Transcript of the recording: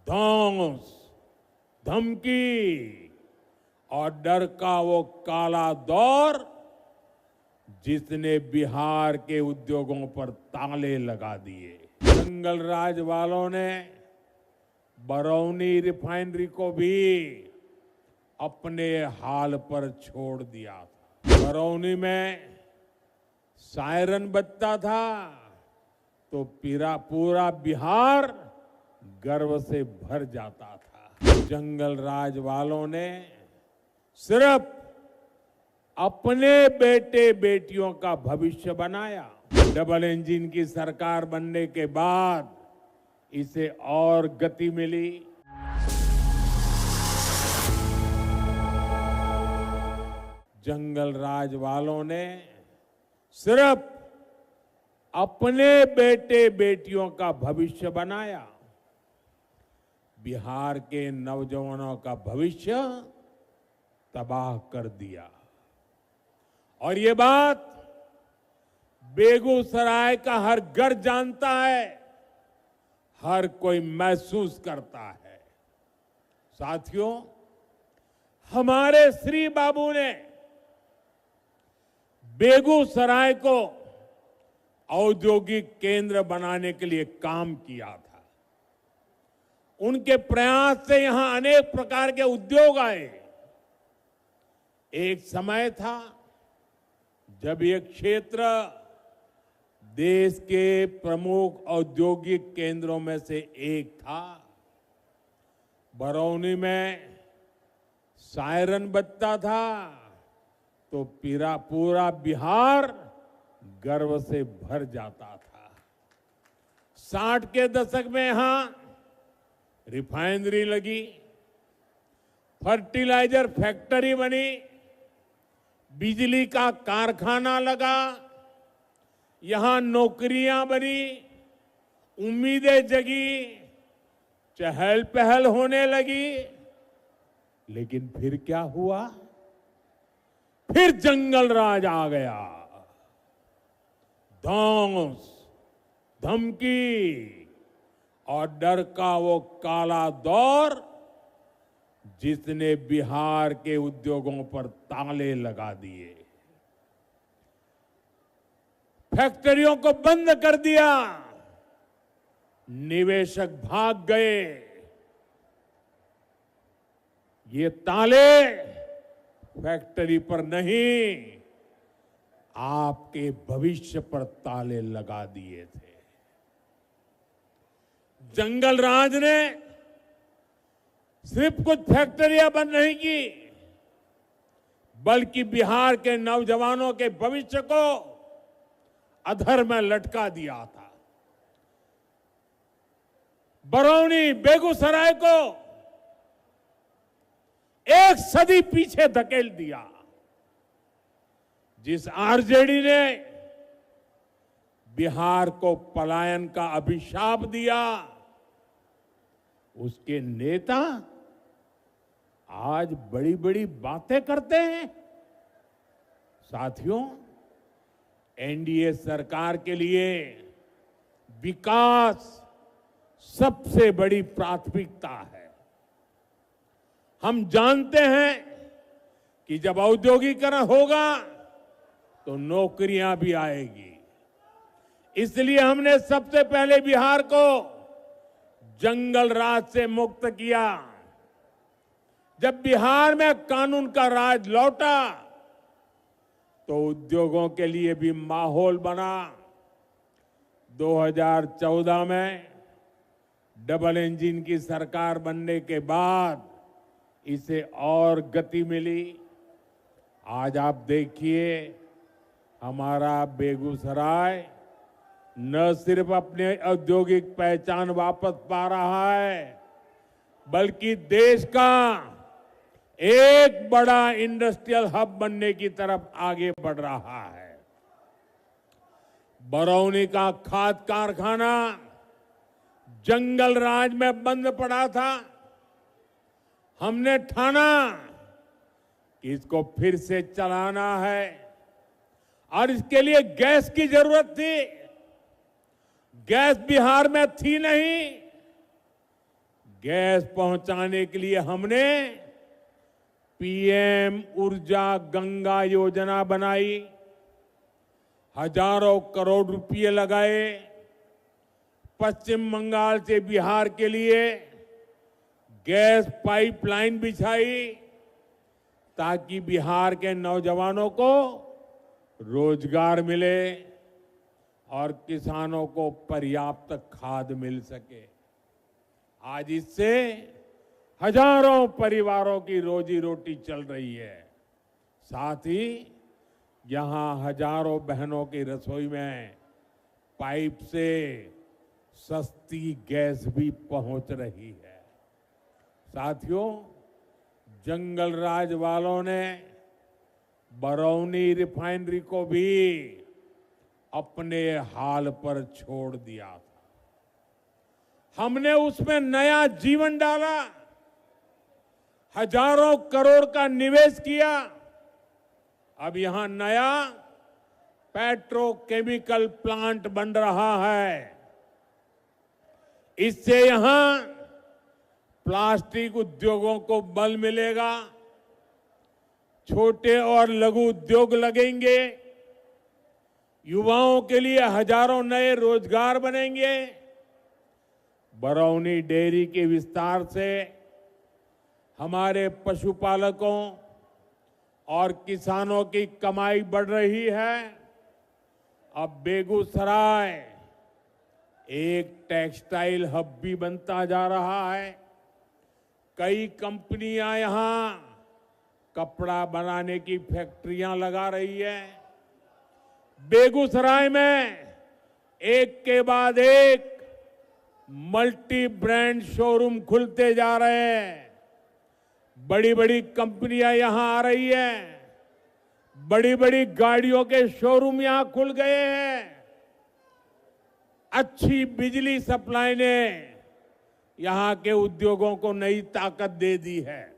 धौंस, धमकी और डर का वो काला दौर जिसने बिहार के उद्योगों पर ताले लगा दिए। जंगल राज वालों ने बरौनी रिफाइनरी को भी अपने हाल पर छोड़ दिया था। बरौनी में सायरन बजता था तो पूरा बिहार गर्व से भर जाता था। जंगल राज वालों ने सिर्फ अपने बेटे बेटियों का भविष्य बनाया। डबल इंजन की सरकार बनने के बाद इसे और गति मिली। जंगल राज वालों ने सिर्फ अपने बेटे बेटियों का भविष्य बनाया, बिहार के नौजवानों का भविष्य तबाह कर दिया। और ये बात बेगूसराय का हर घर जानता है, हर कोई महसूस करता है। साथियों, हमारे श्री बाबू ने बेगूसराय को औद्योगिक केंद्र बनाने के लिए काम किया था। उनके प्रयास से यहां अनेक प्रकार के उद्योग आए। एक समय था जब ये क्षेत्र देश के प्रमुख औद्योगिक केंद्रों में से एक था। बरौनी में सायरन बजता था तो पूरा बिहार गर्व से भर जाता था। 60 के दशक में यहां रिफाइनरी लगी, फर्टिलाइजर फैक्ट्री बनी, बिजली का कारखाना लगा, यहां नौकरियां बनी, उम्मीदें जगी, चहल पहल होने लगी। लेकिन फिर क्या हुआ? फिर जंगल राज आ गया। धौंस, धमकी और डर का वो काला दौर जिसने बिहार के उद्योगों पर ताले लगा दिए, फैक्ट्रियों को बंद कर दिया, निवेशक भाग गए। ये ताले फैक्ट्री पर नहीं, आपके भविष्य पर ताले लगा दिए थे। जंगल राज ने सिर्फ कुछ फैक्ट्रियां बंद नहीं की, बल्कि बिहार के नौजवानों के भविष्य को अधर में लटका दिया था। बरौनी, बेगूसराय को एक सदी पीछे धकेल दिया। जिस आरजेडी ने बिहार को पलायन का अभिशाप दिया, उसके नेता आज बड़ी बड़ी बातें करते हैं। साथियों, एनडीए सरकार के लिए विकास सबसे बड़ी प्राथमिकता है। हम जानते हैं कि जब औद्योगिकरण होगा तो नौकरियां भी आएगी। इसलिए हमने सबसे पहले बिहार को जंगल राज से मुक्त किया। जब बिहार में कानून का राज लौटा तो उद्योगों के लिए भी माहौल बना। 2014 में डबल इंजन की सरकार बनने के बाद इसे और गति मिली। आज आप देखिए, हमारा बेगूसराय न सिर्फ अपने औद्योगिक पहचान वापस पा रहा है, बल्कि देश का एक बड़ा इंडस्ट्रियल हब बनने की तरफ आगे बढ़ रहा है। बरौनी का खाद कारखाना जंगल राज में बंद पड़ा था। हमने ठाना कि इसको फिर से चलाना है और इसके लिए गैस की जरूरत थी। गैस बिहार में थी नहीं। गैस पहुंचाने के लिए हमने पीएम ऊर्जा गंगा योजना बनाई, हजारों करोड़ रुपए लगाए। पश्चिम बंगाल से बिहार के लिए गैस पाइपलाइन बिछाई ताकि बिहार के नौजवानों को रोजगार मिले और किसानों को पर्याप्त खाद मिल सके। आज इससे हजारों परिवारों की रोजी रोटी चल रही है। साथ ही यहां हजारों बहनों की रसोई में पाइप से सस्ती गैस भी पहुंच रही है। साथियों, जंगल राज वालों ने बरौनी रिफाइनरी को भी अपने हाल पर छोड़ दिया था। हमने उसमें नया जीवन डाला, हजारों करोड़ का निवेश किया। अब यहां नया पेट्रोकेमिकल प्लांट बन रहा है। इससे यहां प्लास्टिक उद्योगों को बल मिलेगा, छोटे और लघु उद्योग लगेंगे, युवाओं के लिए हजारों नए रोजगार बनेंगे। बरौनी डेयरी के विस्तार से हमारे पशुपालकों और किसानों की कमाई बढ़ रही है। अब बेगूसराय एक टेक्सटाइल हब भी बनता जा रहा है। कई कंपनियां यहां कपड़ा बनाने की फैक्ट्रियां लगा रही है। बेगूसराय में एक के बाद एक मल्टी ब्रांड शोरूम खुलते जा रहे हैं। बड़ी बड़ी कंपनियां यहां आ रही है। बड़ी बड़ी गाड़ियों के शोरूम यहां खुल गए हैं। अच्छी बिजली सप्लाई ने यहां के उद्योगों को नई ताकत दे दी है।